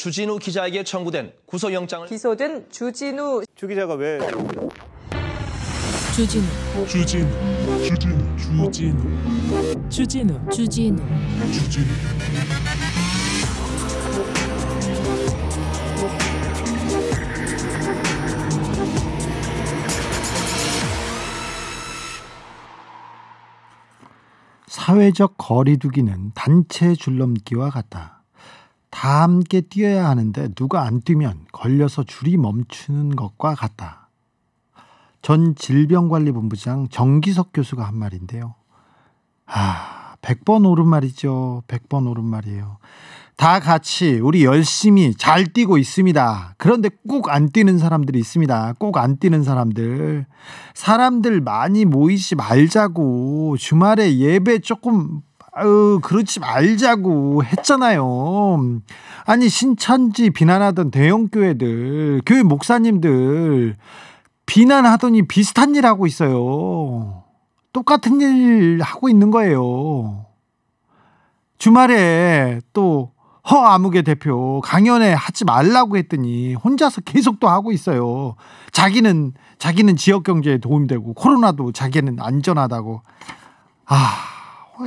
주진우 기자에게 청구된 구속영장을 기소된 주진우 주 기자가 왜 주진우 사회적 거리두기는 단체 줄넘기와 같다. 다 함께 뛰어야 하는데 누가 안 뛰면 걸려서 줄이 멈추는 것과 같다. 전 질병관리본부장 정기석 교수가 한 말인데요. 100번 옳은 말이죠. 100번 옳은 말이에요. 다 같이 우리 열심히 잘 뛰고 있습니다. 그런데 꼭 안 뛰는 사람들이 있습니다. 꼭 안 뛰는 사람들 많이 모이지 말자고, 주말에 예배 조금 그렇지 말자고 했잖아요. 아니, 신천지 비난하던 대형교회들, 교회 목사님들 비난하더니 비슷한 일 하고 있어요. 똑같은 일 하고 있는 거예요. 주말에 또 허아무개 대표 강연회 하지 말라고 했더니 혼자서 계속 또 하고 있어요. 자기는 지역 경제에 도움되고 코로나도 자기는 안전하다고.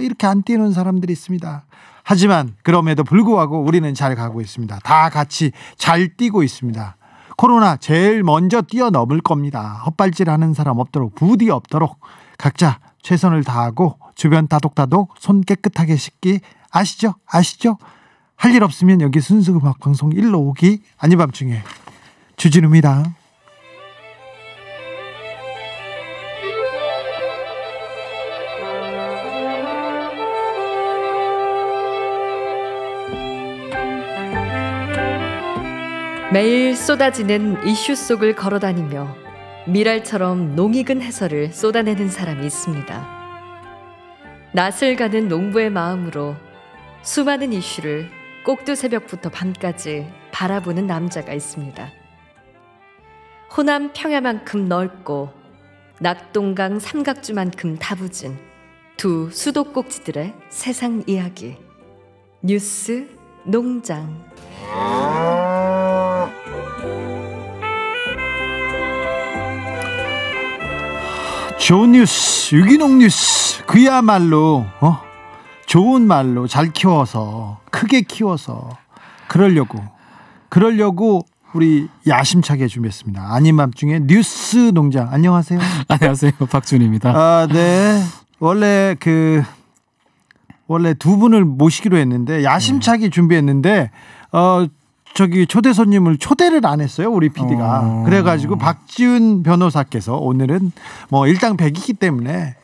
이렇게 안 뛰는 사람들이 있습니다. 하지만 그럼에도 불구하고 우리는 잘 가고 있습니다. 다 같이 잘 뛰고 있습니다. 코로나 제일 먼저 뛰어넘을 겁니다. 헛발질하는 사람 없도록, 부디 없도록 각자 최선을 다하고 주변 다독다독 손 깨끗하게 씻기. 아시죠? 할 일 없으면 여기 순수음악 방송 일로 오기. 아니 밤중에 주진우입니다. 매일 쏟아지는 이슈 속을 걸어다니며 미랄처럼 농익은 해설을 쏟아내는 사람이 있습니다. 낯을 가는 농부의 마음으로 수많은 이슈를 꼭두 새벽부터 밤까지 바라보는 남자가 있습니다. 호남 평야만큼 넓고 낙동강 삼각주만큼 다부진 두 수도꼭지들의 세상 이야기. 뉴스 농장. 좋은 뉴스, 유기농 뉴스, 그야말로 좋은 말로 잘 키워서, 크게 키워서 그러려고 우리 야심차게 준비했습니다. 아닌 밤중에 뉴스 농장. 안녕하세요. 안녕하세요, 박준입니다. 네. 원래 두 분을 모시기로 했는데 야심차게 준비했는데 초대 손님을 초대를 안 했어요, 우리 PD가. 그래가지고 박지훈 변호사께서 오늘은 일당백이기 때문에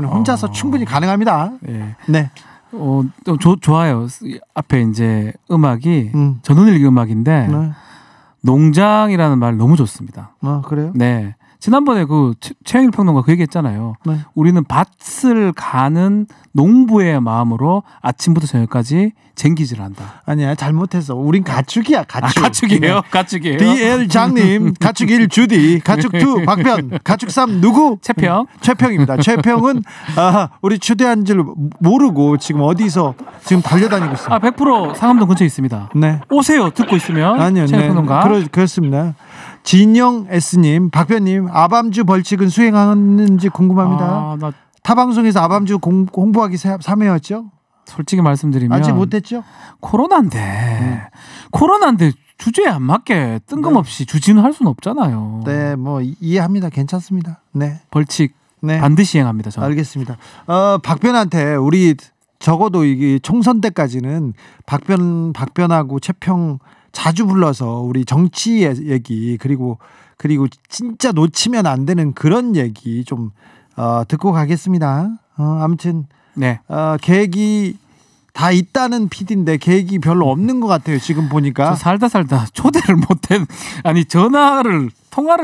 혼자서 충분히 가능합니다. 네. 좋아요. 앞에 이제 음악이 전원일기 음악인데 네. 농장이라는 말 너무 좋습니다. 그래요? 네. 지난번에 최영일 평론가 그 얘기했잖아요. 네. 우리는 밭을 가는 농부의 마음으로 아침부터 저녁까지 쟁기질 한다. 아니야, 잘못했어. 우린 가축이야, 가축. 가축이에요? 네. 가축이에요? DL 장님, 가축 1 주디, 가축 2 박변, 가축 3 누구? 최평입니다. 최평은 우리 초대한 줄 모르고 지금 어디서 지금 달려다니고 있어요. 100% 상암동 근처에 있습니다. 네. 오세요. 듣고 있으면. 아니요, 최영일 평론가. 그렇습니다. 진영 S님, 박변님, 아밤주 벌칙은 수행하는지 궁금합니다. 타 방송에서 아밤주 홍보하기 3회였죠? 솔직히 말씀드리면 아직 못했죠? 코로나인데 주제에 안 맞게 뜬금없이 주진우 할 수는 없잖아요. 네, 이해합니다. 괜찮습니다. 네, 벌칙 반드시 시행합니다. 저는. 알겠습니다. 박변한테 우리 적어도 이게 총선 때까지는 박변하고 최평 자주 불러서 우리 정치 얘기 그리고 진짜 놓치면 안 되는 그런 얘기 좀 듣고 가겠습니다. 아무튼 네. 계획이 다 있다는 PD인데 계획이 별로 없는 것 같아요. 지금 보니까. 살다 초대를 못해. 아니 통화를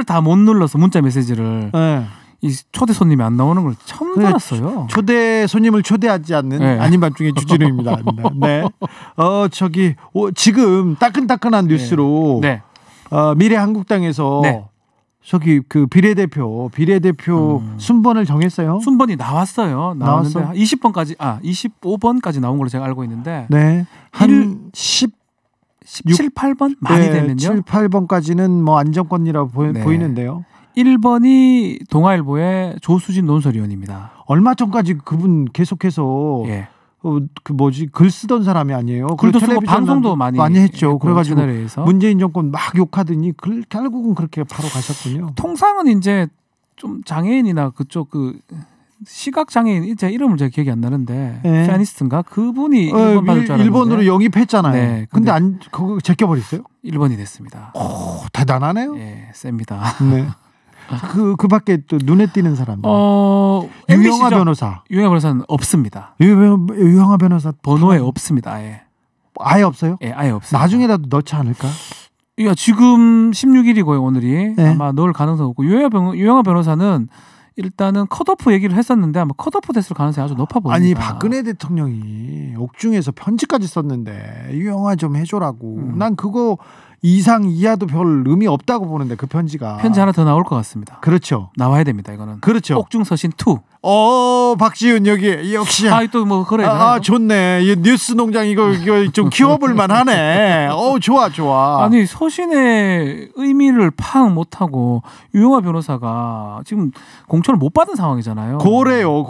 다 못 눌러서 문자 메시지를. 네. 이 초대 손님이 안 나오는 걸 처음 알았어요. 초대 손님을 초대하지 않는 아닌 밤중에 주진우입니다. 네. 지금 따끈따끈한 뉴스로 미래한국당에서 저기 그 비례대표 순번을 정했어요. 순번이 나왔어요. 나왔는데 25번까지 나온 걸로 제가 알고 있는데. 네. 한 17, 8번 많이 되면요. 7, 8번까지는 뭐 안정권이라고 네. 보이는데요. 1번이 동아일보의 조수진 논설위원입니다. 얼마 전까지 그분 계속해서 예. 글 쓰던 사람이 아니에요. 글도 쓰고 방송도 많이 했죠. 그래가지고 채널에서. 문재인 정권 막 욕하더니 결국은 그렇게 바로 가셨군요. 통상은 이제 좀 장애인이나 그쪽 그 시각 장애인 제 이름을 제가 기억이 안 나는데 네. 피아니스트인가 그분이 1번 받을 줄 알았는데 일본으로 영입했잖아요. 네, 근데 그거 제껴버렸어요? 1번이 됐습니다. 오, 대단하네요. 예, 셉니다. 네. 그 밖에 또 눈에 띄는 사람들. MBC죠. 유영아 변호사. 유영아 변호사는 없습니다. 유영아 변호사 번호에 없습니다. 아예. 아예 없어요? 예, 아예 없습니다. 나중에라도 넣지 않을까? 야, 지금 16일이고요, 오늘이. 네. 아마 넣을 가능성 없고 유영아 변호사는 일단은 컷오프 얘기를 했었는데 아마 컷오프 됐을 가능성이 아주 높아 보입니다. 아니 박근혜 대통령이 옥중에서 편지까지 썼는데 유영아 좀 해줘라고. 난 그거 이상 이하도 별 의미 없다고 보는데 그 편지가. 편지 하나 더 나올 것 같습니다. 그렇죠. 나와야 됩니다. 이거는. 그렇죠. 옥중서신 2. 박지훈 여기 역시. 또 뭐 그래. 좋네. 이 뉴스 농장 이거 좀 키워볼 만하네. 좋아. 아니 서신의 의미를 파악 못하고 유영아 변호사가 지금 공천을 못 받은 상황이잖아요. 고래요.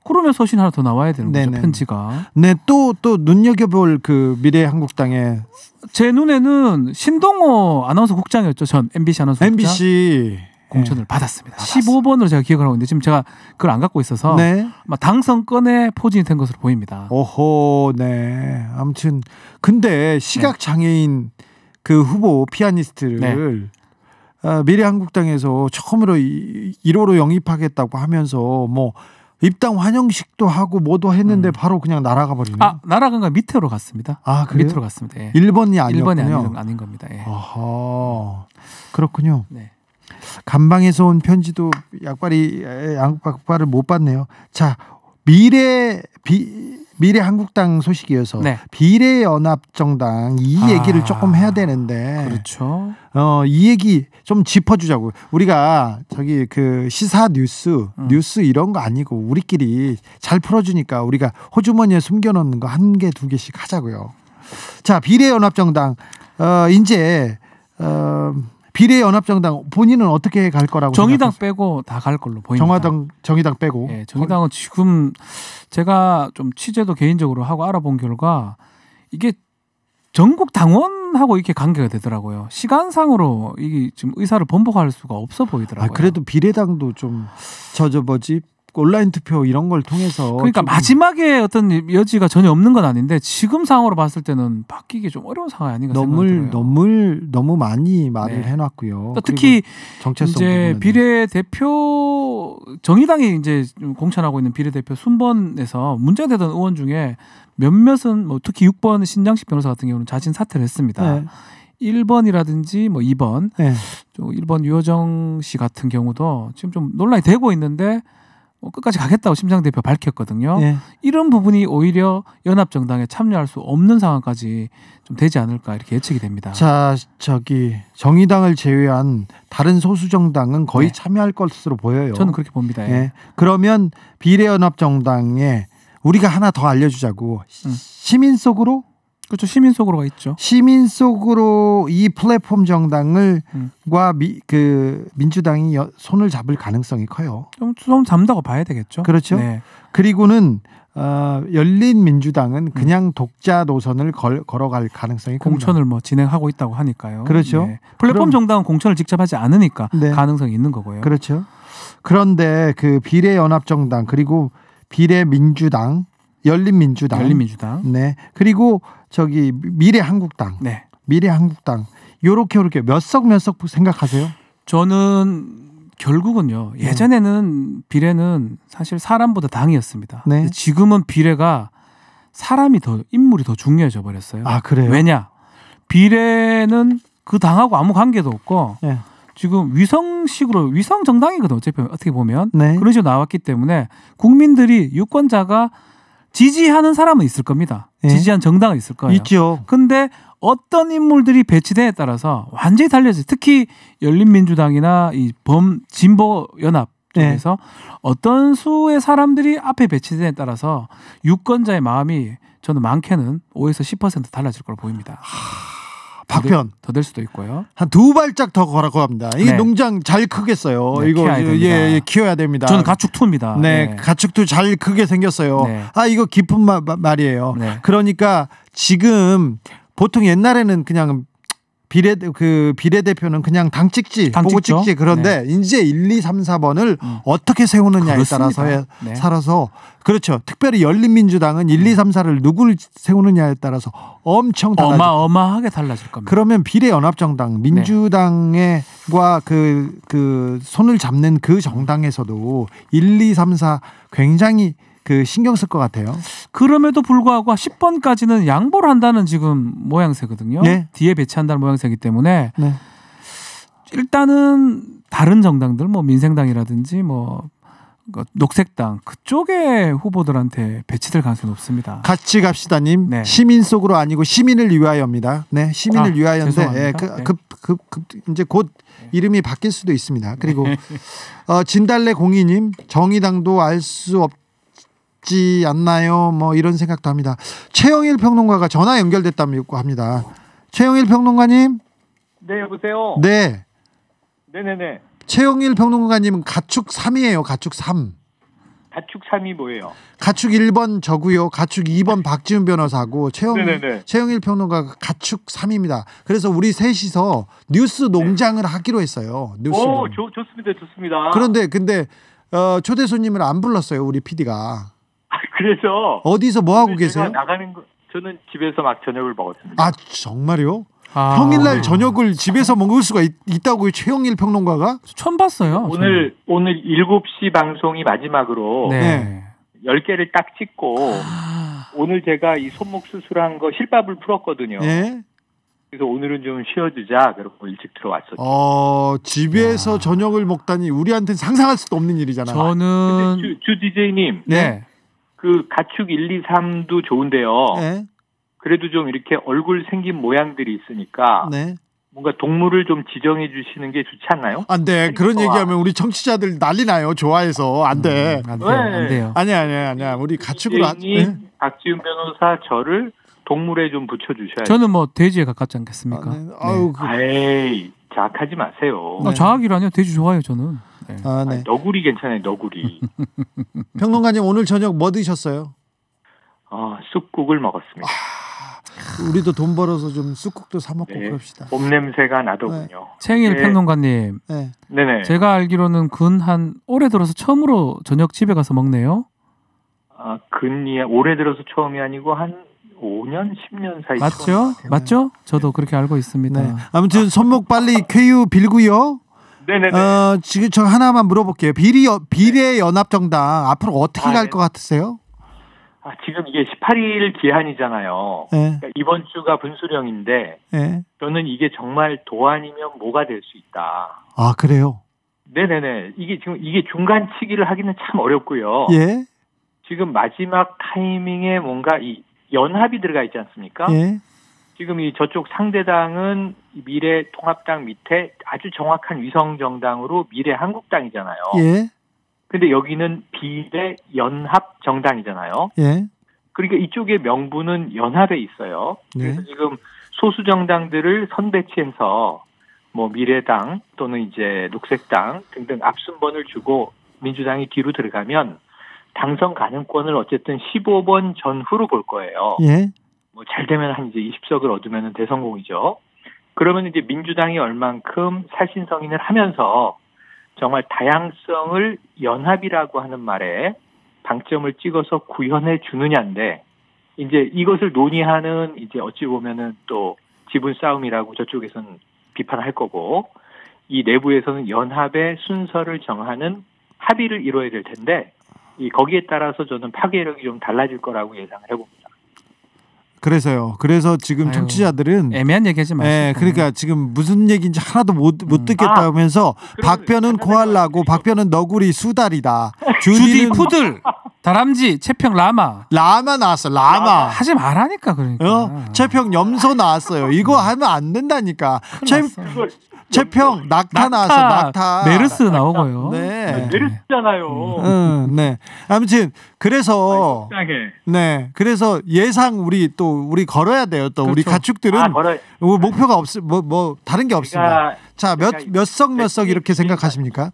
그러면 서신 하나 더 나와야 되는 거죠. 네네. 편지가. 네, 또 눈여겨볼 그 미래한국당의 제 눈에는 신동호 아나운서 국장이었죠. 전 MBC 아나운서 국장. MBC 공천을 받았습니다. 15번으로 제가 기억을 하고 있는데 지금 제가 그걸 안 갖고 있어서 네. 아마 당선권에 포진이 된 것으로 보입니다. 오호, 네. 아무튼 근데 시각 장애인 그 후보 피아니스트를 미래한국당에서 처음으로 1호로 영입하겠다고 하면서 뭐 입당 환영식도 하고 뭐도 했는데 바로 그냥 날아가 버리네. 날아간 건 밑으로 갔습니다. 그래요? 밑으로 갔습니다. 예. 1번이 아니었군요. 1번이 아닌 겁니다. 예. 그렇군요. 네. 감방에서 온 편지도 양박발을 못 받네요. 자, 미래한국당 소식이어서 비례연합정당 이 얘기를 조금 해야 되는데. 그렇죠. 이 얘기 좀 짚어주자고. 우리가 그 시사 뉴스 이런 거 아니고 우리끼리 잘 풀어주니까 우리가 호주머니에 숨겨놓는 거 1개, 2개씩 하자고요. 자, 비례연합정당 이제 비례연합정당 본인은 어떻게 갈 거라고 정의당 생각하세요? 빼고 다 갈 걸로 보입니다. 정의당 빼고. 예, 정의당은 지금 제가 좀 취재도 개인적으로 하고 알아본 결과 이게 전국 당원하고 이렇게 관계가 되더라고요. 시간상으로 이게 지금 의사를 번복할 수가 없어 보이더라고요. 그래도 비례당도 좀 온라인 투표 이런 걸 통해서 그러니까 마지막에 어떤 여지가 전혀 없는 건 아닌데 지금 상황으로 봤을 때는 바뀌기 좀 어려운 상황이 아닌가 생각이 들어요. 너무 많이 말을 해놨고요. 특히 정체성 이제 비례대표 정의당이 이제 공천하고 있는 비례대표 순번에서 문제가 되던 의원 중에 몇몇은 뭐 특히 6번 신장식 변호사 같은 경우는 자진 사퇴를 했습니다. 1번이라든지 뭐 2번, 1번 유호정 씨 같은 경우도 지금 좀 논란이 되고 있는데 끝까지 가겠다고 심상 대표 밝혔거든요. 이런 부분이 오히려 연합정당에 참여할 수 없는 상황까지 좀 되지 않을까 이렇게 예측이 됩니다. 자, 정의당을 제외한 다른 소수 정당은 거의 참여할 것으로 보여요. 저는 그렇게 봅니다. 그러면 비례연합정당에 우리가 하나 더 알려주자고. 시민 속으로? 그렇죠. 시민 속으로가 있죠. 시민 속으로 이 플랫폼 정당과 민주당이 손을 잡을 가능성이 커요. 좀 손 잡는다고 봐야 되겠죠. 그렇죠. 네. 그리고는 열린민주당은 그냥 독자 노선을 걸어갈 가능성이 큽니다. 공천을 뭐 진행하고 있다고 하니까요. 그렇죠. 네. 플랫폼 정당은 공천을 직접 하지 않으니까 네. 가능성이 있는 거고요. 그렇죠. 그런데 비례연합정당 그리고 비례민주당, 열린민주당, 네. 그리고 미래한국당, 미래한국당 요렇게 몇 석 생각하세요? 저는 결국은요. 예전에는 비례는 사실 사람보다 당이었습니다. 네. 지금은 비례가 인물이 더 중요해져 버렸어요. 그래요? 왜냐? 비례는 그 당하고 아무 관계도 없고 지금 위성 정당이거든. 어떻게 보면 그런 식으로 나왔기 때문에 국민들이 유권자가 지지하는 사람은 있을 겁니다. 지지한 정당은 있을 거예요. 있죠. 근데 어떤 인물들이 배치되에 따라서 완전히 달려져. 특히 열린민주당이나 이 진보연합 쪽에서 어떤 수의 사람들이 앞에 배치되에 따라서 유권자의 마음이 저는 많게는 5에서 10% 달라질 걸로 보입니다. 박편 더 될 수도 있고요. 한 2발짝 더 거라고 합니다. 이게 네. 농장 잘 크겠어요. 네, 이거 키워야 됩니다. 예, 키워야 됩니다. 저는 가축투입니다. 네, 가축도 잘 크게 생겼어요. 네. 이거 깊은 말이에요. 네. 그러니까 지금 보통 옛날에는 그냥 비례대표는 그냥 당 찍지, 보고 찍죠. 찍지. 그런데 이제 1, 2, 3, 4번을 어떻게 세우느냐에 그렇습니다. 따라서 네. 살아서 그렇죠. 특별히 열린민주당은 1, 2, 3, 4를 누구를 세우느냐에 따라서 엄청 달라져. 어마어마하게 달라질 겁니다. 그러면 비례연합정당, 민주당과 그 손을 잡는 그 정당에서도 1, 2, 3, 4 굉장히 신경 쓸 것 같아요. 그럼에도 불구하고 10번까지는 양보를 한다는 지금 모양새거든요. 네. 뒤에 배치한다는 모양새이기 때문에 네. 일단은 다른 정당들 뭐 민생당이라든지 뭐 녹색당 그쪽의 후보들한테 배치될 가능성이 높습니다. 같이 갑시다님. 네. 시민 속으로 아니고 시민을 위하여입니다. 네, 시민을 위하여인데 죄송합니다. 이제 곧 이름이 바뀔 수도 있습니다. 그리고 진달래 공이님 정의당도 알 수 없지 않나요? 뭐 이런 생각도 합니다. 최영일 평론가가 전화 연결됐다고 합니다. 최영일 평론가님. 네, 여보세요. 네. 네네네. 최영일 평론가님은 가축 3이에요. 가축 3. 가축 3이 뭐예요? 가축 1번 저고요. 가축 2번 박지훈 변호사고 최영일 평론가가 가축 3입니다. 그래서 우리 셋이서 뉴스 농장을 하기로 했어요. 뉴스. 오, 좋습니다. 그런데 초대 손님을 안 불렀어요. 우리 PD가. 그래서 어디서 뭐 하고 계세요? 제가 나가는 거 저는 집에서 막 저녁을 먹었습니다. 아, 정말요? 평일날 저녁을 집에서 먹을 수가 있다고요? 최영일 평론가가? 처음 봤어요. 오늘 7시 방송이 마지막으로 네. 10개를 딱 찍고 오늘 제가 이 손목 수술한 거 실밥을 풀었거든요. 네. 그래서 오늘은 좀 쉬어주자 그러고 일찍 들어왔었죠. 집에서 저녁을 먹다니 우리한테는 상상할 수도 없는 일이잖아요. 저는 근데 주 DJ님 네. 그 가축 1, 2, 3도 좋은데요. 네. 그래도 좀 이렇게 얼굴 생긴 모양들이 있으니까 네. 뭔가 동물을 좀 지정해 주시는 게 좋지 않나요? 안 돼. 그런 얘기하면 우리 청취자들 난리 나요. 좋아해서. 안 돼. 안 돼요. 아니야. 우리 가축으로 님 박지훈 변호사 저를 동물에 좀 붙여 주셔야 돼요. 저는 뭐 돼지에 가깝지 않겠습니까? 에이, 자학하지 마세요. 자학이라뇨. 돼지 좋아요, 저는. 네. 네. 너구리 괜찮아요. 너구리. 평론가님 오늘 저녁 뭐 드셨어요? 쑥국을 먹었습니다. 우리도 돈 벌어서 좀 쑥국도 사 먹고 네. 그럽시다. 봄 냄새가 나더군요. 최영일 네. 평론가님. 네. 네네. 제가 알기로는 올해 들어서 처음으로 저녁 집에 가서 먹네요. 올해 들어서 처음이 아니고 한 5년, 10년 사이. 맞죠? 맞죠? 저도 그렇게 알고 있습니다. 네. 아무튼 손목 빨리 쾌유 빌고요. 네네네. 지금 저 하나만 물어볼게요. 비례연합정당 앞으로 어떻게 갈 것 같으세요? 지금 이게 18일 기한이잖아요. 네. 그러니까 이번 주가 분수령인데 네. 저는 이게 정말 도안이면 뭐가 될 수 있다. 아, 그래요? 네네네. 이게 중간치기를 하기는 참 어렵고요. 예. 지금 마지막 타이밍에 뭔가 이 연합이 들어가 있지 않습니까? 예. 지금 이 저쪽 상대당은 미래통합당 밑에 아주 정확한 위성정당으로 미래한국당이잖아요. 예. 근데 여기는 비례연합정당이잖아요. 예. 그러니까 이쪽의 명분은 연합에 있어요. 그래서 네. 지금 소수 정당들을 선배치해서 뭐 미래당 또는 이제 녹색당 등등 앞순번을 주고 민주당이 뒤로 들어가면 당선 가능권을 어쨌든 15번 전후로 볼 거예요. 예. 뭐 잘 되면 한 이제 20석을 얻으면 대성공이죠. 그러면 이제 민주당이 얼만큼 살신성인을 하면서 정말 다양성을 연합이라고 하는 말에 방점을 찍어서 구현해 주느냐인데 이제 이것을 논의하는 이제 어찌 보면은 또 지분 싸움이라고 저쪽에서는 비판할 거고 이 내부에서는 연합의 순서를 정하는 합의를 이뤄야 될 텐데 거기에 따라서 저는 파괴력이 좀 달라질 거라고 예상을 해봅니다. 그래서 지금 청취자들은 애매한 얘기하지 마시고. 네, 그러니까 지금 무슨 얘기인지 하나도 못 듣겠다 하면서 박변은 코알라고 박변은 너구리 수달이다. 주디 푸들, 다람쥐, 채평 라마. 라마 나왔어. 라마. 하지 말라니까 그러니까. 채평 염소 나왔어요. 이거 하면 안 된다니까. 최평 낙타 나와서 낙타. 메르스 나오고요. 네. 메르스잖아요. 네. 아무튼 그래서 속상해. 네. 그래서 예상 우리 걸어야 돼요. 또 우리 그렇죠. 가축들은 걸어요. 목표가 뭐 다른 게 없습니다. 자, 몇 석 이렇게 생각하십니까?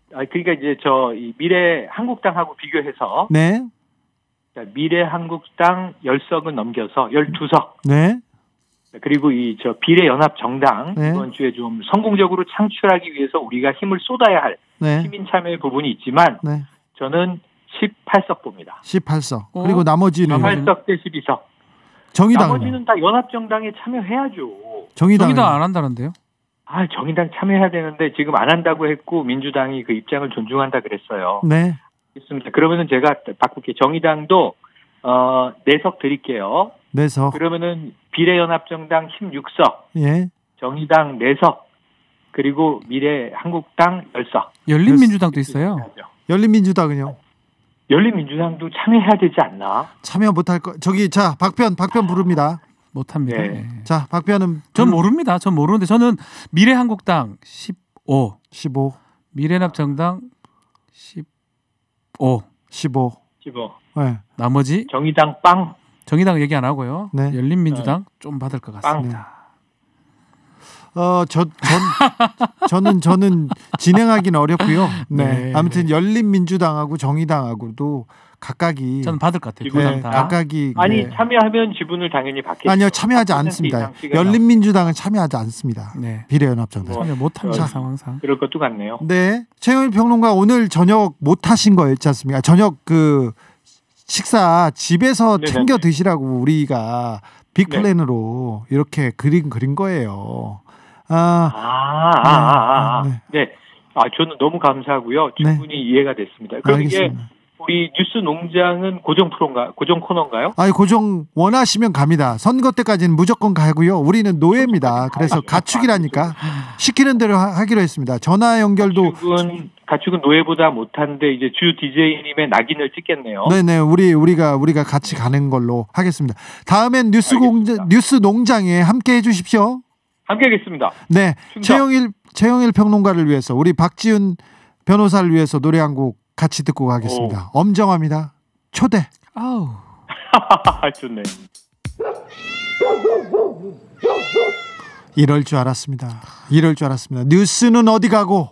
그러니까 이제 이 미래 한국당하고 비교해서 네. 자, 미래 한국당 10석은 넘겨서 12석. 네. 그리고 비례 연합 정당 네. 이번 주에 좀 성공적으로 창출하기 위해서 우리가 힘을 쏟아야 할 네. 시민 참여의 부분이 있지만 네. 저는 18석 봅니다. 18석. 그리고 나머지는 18석 대 12석. 정의당. 나머지는 다 연합 정당에 참여해야죠. 정의당 안 한다는데요? 정의당 참여해야 되는데 지금 안 한다고 했고 민주당이 그 입장을 존중한다 그랬어요. 네. 있습니다. 그러면은 제가 바꿀게요. 정의당도 4석 드릴게요. 4석. 그러면은 비례연합정당 16석, 예. 정의당 4석, 그리고 미래한국당 10석. 열린민주당도 있어요. 열린민주당은요? 열린민주당도 참여해야 되지 않나? 참여 못할 거. 자, 박변 부릅니다. 못합니다. 네. 네. 자, 박변은 전 모릅니다. 전 모르는데 저는 미래한국당 15, 15, 미래연합정당 15. 15. 네. 나머지 정의당 빵. 정의당 얘기 안 하고요. 네. 열린민주당 좀 받을 것 같습니다. 저는 진행하기는 어렵고요. 네. 네. 아무튼 열린민주당하고 정의당하고도 각각이 저는 받을 것 같아요. 지분당 네, 다. 각각이 아니 참여하면 지분을 당연히 받겠죠. 아니요, 참여하지 않습니다. 열린민주당은 참여하지 않습니다. 네. 비례연합정당. 뭐, 참여 못합니다. 상황상. 그럴 것도 같네요. 네. 최영일 평론가 오늘 저녁 못 하신 거였지 않습니까? 저녁 식사 집에서 네네. 챙겨 드시라고 우리가 빅플랜으로 이렇게 그린 거예요. 네. 저는 너무 감사하고요. 충분히 이해가 됐습니다. 그럼 알겠습니다. 이게 우리 뉴스 농장은 고정 코너인가요? 고정 원하시면 갑니다. 선거 때까지는 무조건 가고요. 우리는 노예입니다. 그래서 가축이라니까 시키는 대로 하기로 했습니다. 전화 연결도 가축은 노예보다 못한데 이제 주 DJ님의 낙인을 찍겠네요. 네네, 우리가 같이 가는 걸로 하겠습니다. 다음엔 뉴스 농장에 함께 해주십시오. 함께 하겠습니다. 네, 최영일 평론가를 위해서 우리 박지훈 변호사를 위해서 노래 한 곡 같이 듣고 가겠습니다. 엄정합니다. 초대. 아우. 좋네. 이럴 줄 알았습니다. 뉴스는 어디 가고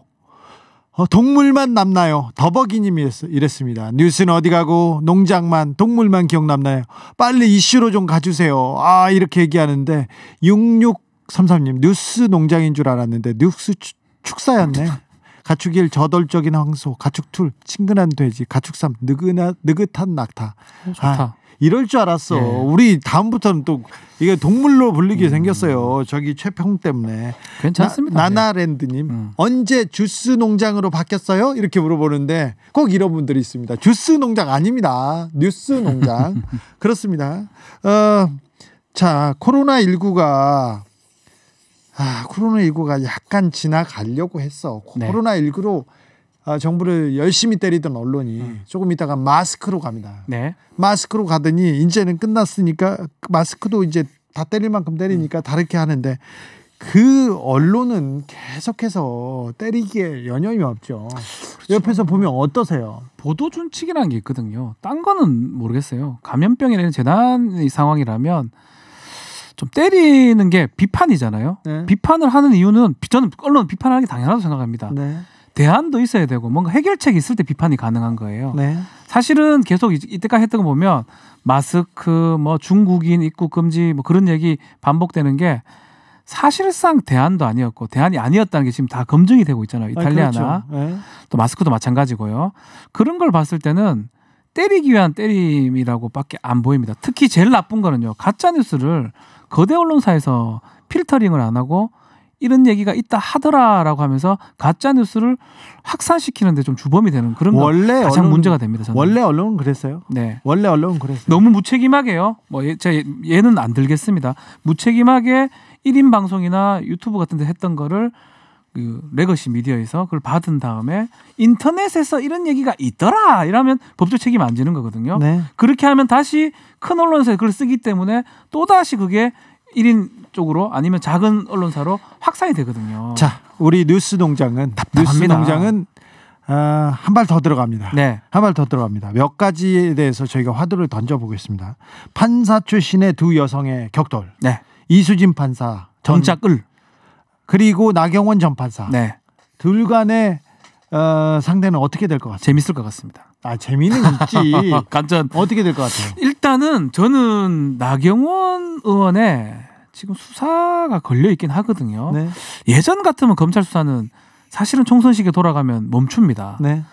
동물만 남나요? 더버기님이 이랬습니다. 뉴스는 어디 가고 농장만 동물만 기억남나요? 빨리 이슈로 좀 가주세요. 이렇게 얘기하는데 6633님 뉴스 농장인 줄 알았는데 뉴스 축사였네. 가축일 저돌적인 황소, 가축툴, 친근한 돼지, 가축삼, 느긋한 낙타. 좋다. 이럴 줄 알았어. 예. 우리 다음부터는 또 이게 동물로 불리게 생겼어요. 저기 최평 때문에. 괜찮습니다. 나나랜드님 언제 주스 농장으로 바뀌었어요? 이렇게 물어보는데 꼭 이런 분들이 있습니다. 주스 농장 아닙니다. 뉴스 농장. 그렇습니다. 자, 코로나19가 약간 지나가려고 했어. 네. 코로나19로 정부를 열심히 때리던 언론이 조금 있다가 마스크로 갑니다. 네. 마스크로 가더니 이제는 끝났으니까 마스크도 이제 다 때릴 만큼 때리니까 다르게 하는데 그 언론은 계속해서 때리기에 여념이 없죠. 그렇죠. 옆에서 보면 어떠세요? 보도 준칙이라는 게 있거든요. 딴 거는 모르겠어요. 감염병이라는 재난의 상황이라면 좀 때리는 게 비판이잖아요. 네. 비판을 하는 이유는 저는 언론 비판하는 게 당연하다고 생각합니다. 네. 대안도 있어야 되고 뭔가 해결책이 있을 때 비판이 가능한 거예요. 네. 사실은 계속 이때까지 했던 거 보면 마스크, 중국인 입국 금지 그런 얘기 반복되는 게 사실상 대안도 아니었고 대안이 아니었다는 게 지금 다 검증이 되고 있잖아요. 이탈리아나 그렇죠. 네. 또 마스크도 마찬가지고요. 그런 걸 봤을 때는 때리기 위한 때림이라고밖에 안 보입니다. 특히 제일 나쁜 거는요. 가짜 뉴스를 거대 언론사에서 필터링을 안 하고 이런 얘기가 있다 하더라라고 하면서 가짜 뉴스를 확산시키는데 좀 주범이 되는 그런 거 가장 문제가 됩니다. 저는. 원래 언론은 그랬어요. 네. 원래 언론은 그랬어요. 너무 무책임하게요. 제가 얘는 안 들겠습니다. 무책임하게 1인 방송이나 유튜브 같은 데 했던 거를 레거시 미디어에서 그걸 받은 다음에 인터넷에서 이런 얘기가 있더라 이러면 법적 책임 안 지는 거거든요. 네. 그렇게 하면 다시 큰 언론사에 그걸 쓰기 때문에 또다시 그게 1인 쪽으로 아니면 작은 언론사로 확산이 되거든요. 자, 우리 뉴스농장은 한 발 더 들어갑니다. 네. 한 발 더 들어갑니다. 몇 가지에 대해서 저희가 화두를 던져보겠습니다. 판사 출신의 두 여성의 격돌. 네. 이수진 판사 정짝을 그리고 나경원 전 판사. 네. 둘 간의 상대는 어떻게 될 것 같아요? 재밌을 것 같습니다. 재미는 있지. 간전 어떻게 될 것 같아요? 일단은 저는 나경원 의원의 지금 수사가 걸려 있긴 하거든요. 네. 예전 같으면 검찰 수사는 사실은 총선 시기에 돌아가면 멈춥니다. 네.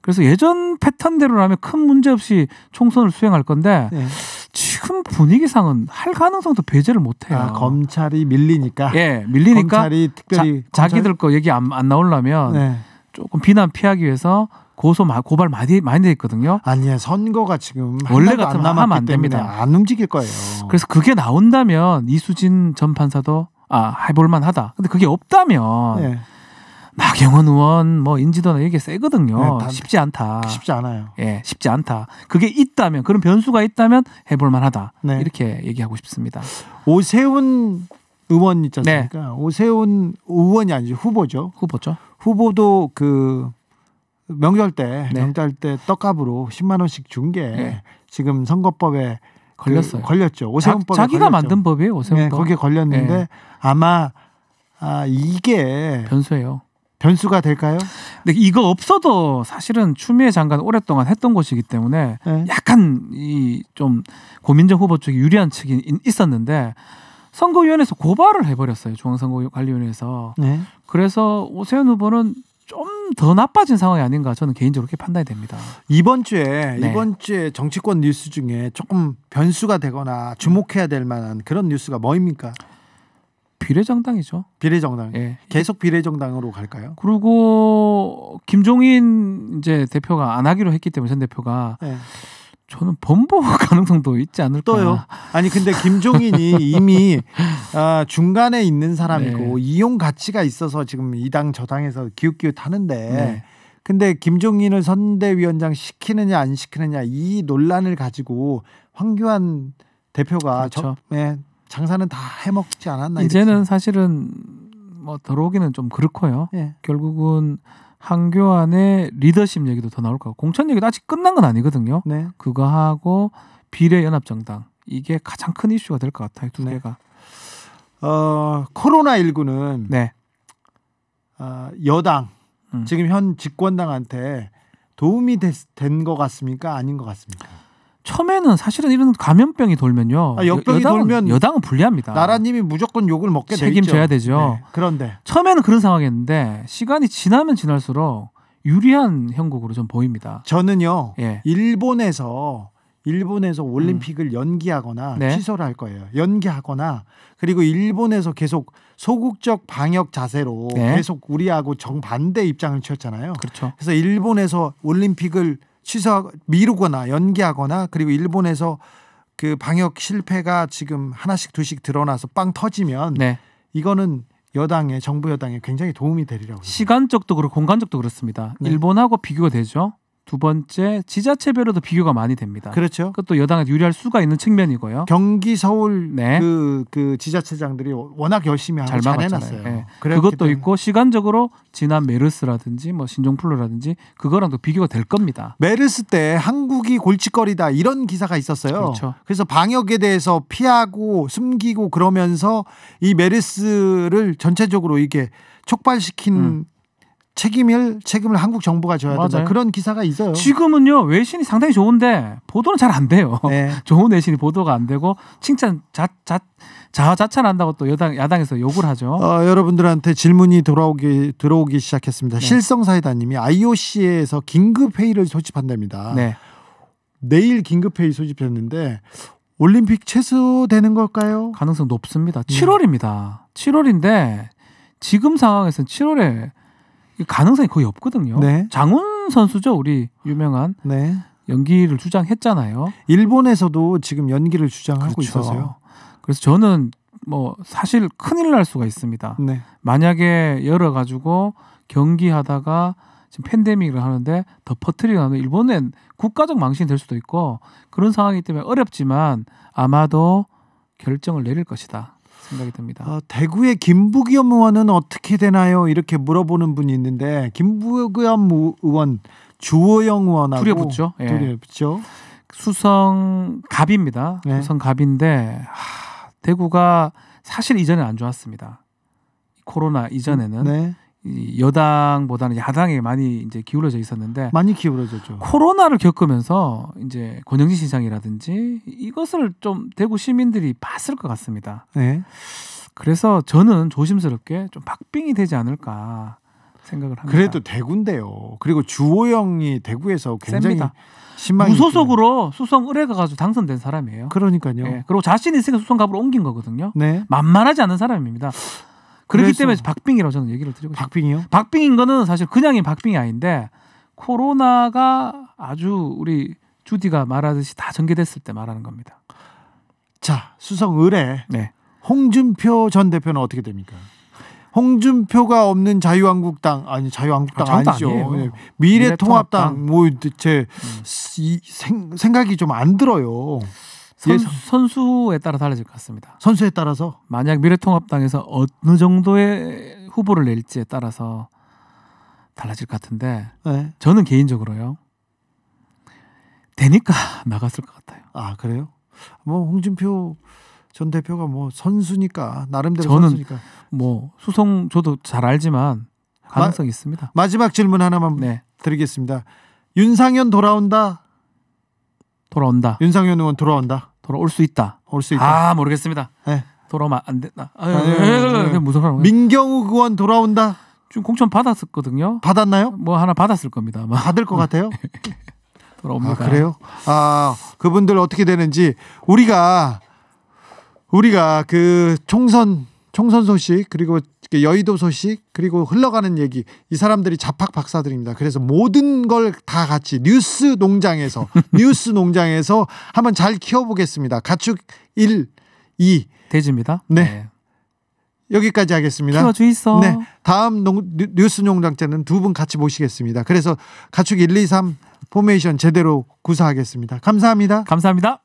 그래서 예전 패턴대로라면 큰 문제 없이 총선을 수행할 건데 네. 지금 분위기상은 할 가능성도 배제를 못해요. 검찰이 밀리니까. 예, 밀리니까 검찰이 특별히 자기들 거 얘기 안 나오려면 네. 조금 비난 피하기 위해서 고발 많이 돼 있거든요. 아니야, 선거가 지금 원래 같으면 하면 안 됩니다. 안 움직일 거예요. 그래서 그게 나온다면 이수진 전 판사도 해볼만하다. 근데 그게 없다면 네. 나경원 의원 뭐 인지도나 이게 세거든요. 네, 쉽지 않다. 쉽지 않아요. 예, 쉽지 않다. 그게 있다면 그런 변수가 있다면 해볼만하다. 네. 이렇게 얘기하고 싶습니다. 오세훈 의원 있지 않습니까? 네. 오세훈 의원이 아니죠, 후보죠. 후보도 그 명절 때 떡값으로 10만 원씩 준 게 지금 선거법에 걸렸어요. 걸렸죠. 오세훈법에 자기가 걸렸죠. 만든 법이에요. 오세훈법. 네, 거기에 걸렸는데 아마 이게 변수가 될까요? 근데 이거 없어도 사실은 추미애 장관 오랫동안 했던 것이기 때문에 약간 이 좀 고민정 후보 쪽이 유리한 측이 있었는데 선거위원회에서 고발을 해버렸어요. 중앙선거관리위원회에서. 네. 그래서 오세훈 후보는 좀 더 나빠진 상황이 아닌가 저는 개인적으로 그렇게 판단이 됩니다. 이번 주에 정치권 뉴스 중에 조금 변수가 되거나 주목해야 될 만한 그런 뉴스가 뭐입니까? 비례정당이죠. 비례정당. 예. 계속 비례정당으로 갈까요? 그리고 김종인 이제 대표가 안 하기로 했기 때문에 전 대표가 저는 번복 가능성도 있지 않을까. 또요. 아니 근데 김종인이 이미 중간에 있는 사람이고 이용 가치가 있어서 지금 이 당 저 당에서 기웃기웃 하는데 근데 김종인을 선대위원장 시키느냐 안 시키느냐 이 논란을 가지고 황교안 대표가 장사는 다 해먹지 않았나. 이제는 이렇게. 사실은 뭐 들어오기는 좀 그렇고요. 결국은 황교안의 리더십 얘기도 더 나올 거고 공천 얘기도 아직 끝난 건 아니거든요. 그거 하고 비례연합정당 이게 가장 큰 이슈가 될 것 같아요. 두 개가. 코로나19는 여당 지금 현 집권당한테 도움이 된 것 같습니까? 아닌 것 같습니까? 처음에는 사실은 이런 감염병이 돌면요. 여당은 불리합니다. 나라님이 무조건 욕을 먹게 되죠. 책임져야 되죠. 그런데 처음에는 그런 상황이었는데 시간이 지나면 지날수록 유리한 형국으로 좀 보입니다. 저는요. 일본에서 올림픽을 연기하거나 취소를 할 거예요. 연기하거나 그리고 일본에서 계속 소극적 방역 자세로 계속 우리하고 정반대 입장을 취했잖아요. 그렇죠. 그래서 일본에서 올림픽을 미루거나 연기하거나 그리고 일본에서 그 방역 실패가 지금 하나씩 두씩 드러나서 빵 터지면 이거는 정부 여당에 굉장히 도움이 되리라고. 시간적도 그렇고 공간적도 그렇습니다. 일본하고 비교가 되죠. 두 번째 지자체별로도 비교가 많이 됩니다. 그렇죠. 그것도 여당에 유리할 수가 있는 측면이고요. 경기 서울 그 지자체장들이 워낙 열심히 하고 잘 해놨어요. 그것도 있고 시간적으로 지난 메르스라든지 뭐 신종플루라든지 그거랑도 비교가 될 겁니다. 메르스 때 한국이 골칫거리다 이런 기사가 있었어요. 그렇죠. 그래서 방역에 대해서 피하고 숨기고 그러면서 이 메르스를 전체적으로 이게 촉발시킨 책임을 한국 정부가 져야 된다. 그런 기사가 있어요. 지금은요 외신이 상당히 좋은데 보도는 잘 안 돼요. 좋은 외신이 보도가 안 되고 칭찬 자화자찬한다고 또 야당에서 욕을 하죠. 여러분들한테 질문이 들어오기 시작했습니다. 실성사이다님이 IOC에서 긴급회의를 소집한답니다. 내일 긴급회의 소집했는데 올림픽 취소되는 걸까요? 가능성 높습니다. 7월입니다. 7월인데 지금 상황에서는 7월에 가능성이 거의 없거든요. 장훈 선수죠. 우리 유명한 연기를 주장했잖아요. 일본에서도 지금 연기를 주장하고 있어서요. 그래서 저는 뭐 사실 큰일 날 수가 있습니다. 만약에 열어가지고 경기하다가 지금 팬데믹을 하는데 더 퍼뜨리고 나면 일본엔 국가적 망신이 될 수도 있고 그런 상황이기 때문에 어렵지만 아마도 결정을 내릴 것이다. 생각이 듭니다. 대구의 김부겸 의원은 어떻게 되나요? 이렇게 물어보는 분이 있는데 김부겸 의원 주호영 의원하고 둘이 붙죠. 예. 둘이 붙죠. 수성갑입니다. 네. 수성갑인데 대구가 사실 이전에 안 좋았습니다. 코로나 이전에는 네. 이 여당보다는 야당에 많이 이제 기울어져 있었는데 많이 기울어졌죠. 코로나를 겪으면서 이제 권영진 시장이라든지 이것을 좀 대구 시민들이 봤을 것 같습니다. 네. 그래서 저는 조심스럽게 좀 박빙이 되지 않을까 생각을 합니다. 그래도 대구인데요. 그리고 주호영이 대구에서 굉장히 셉니다. 신망이 무소속으로 수성 의뢰가 가지고 당선된 사람이에요. 그러니까요. 예, 그리고 자신이 있으니까 수성갑으로 옮긴 거거든요. 네. 만만하지 않은 사람입니다. 그렇기 그래서 때문에 박빙이라고 저는 얘기를 드리고 싶어요. 박빙이요? 박빙인 거는 사실 그냥이 박빙이 아닌데 코로나가 아주 우리 주디가 말하듯이 다 전개됐을 때 말하는 겁니다. 자, 수성 의뢰. 네. 홍준표 전 대표는 어떻게 됩니까? 홍준표가 없는 자유한국당 자유한국당 아니죠. 아니에요. 미래통합당 뭐 제 생각이 좀 안 들어요. 선수에 따라 달라질 것 같습니다. 선수에 따라서 만약 미래통합당에서 어느 정도의 후보를 낼지에 따라서 달라질 것 같은데 네. 저는 개인적으로요. 되니까 나갔을 것 같아요. 아 그래요? 뭐 홍준표 전 대표가 뭐 선수니까 나름대로 저는 선수니까 뭐 수성 저도 잘 알지만 가능성이 있습니다. 마지막 질문 하나만 네. 드리겠습니다. 윤상현 돌아온다. 돌아온다. 윤상현 의원 돌아온다. 돌아올 수 있다. 올 수 있다. 아 모르겠습니다. 네. 돌아오면 안 된다. 네. 무슨 소리야? 민경욱 의원 돌아온다. 지금 공천 받았었거든요. 받았나요? 뭐 하나 받았을 겁니다. 아마. 받을 것 같아요. 돌아옵니다. 아, 그래요? 그분들 어떻게 되는지 우리가 그 총선 소식 그리고 여의도 소식 그리고 흘러가는 얘기 이 사람들이 자팍 박사들입니다. 그래서 모든 걸 다 같이 뉴스 농장에서 한번 잘 키워보겠습니다. 가축 1, 2 대지입니다. 네. 여기까지 하겠습니다. 키워주있어. 네. 다음 뉴스 농장 때는 두 분 같이 모시겠습니다. 그래서 가축 1, 2, 3 포메이션 제대로 구사하겠습니다. 감사합니다. 감사합니다.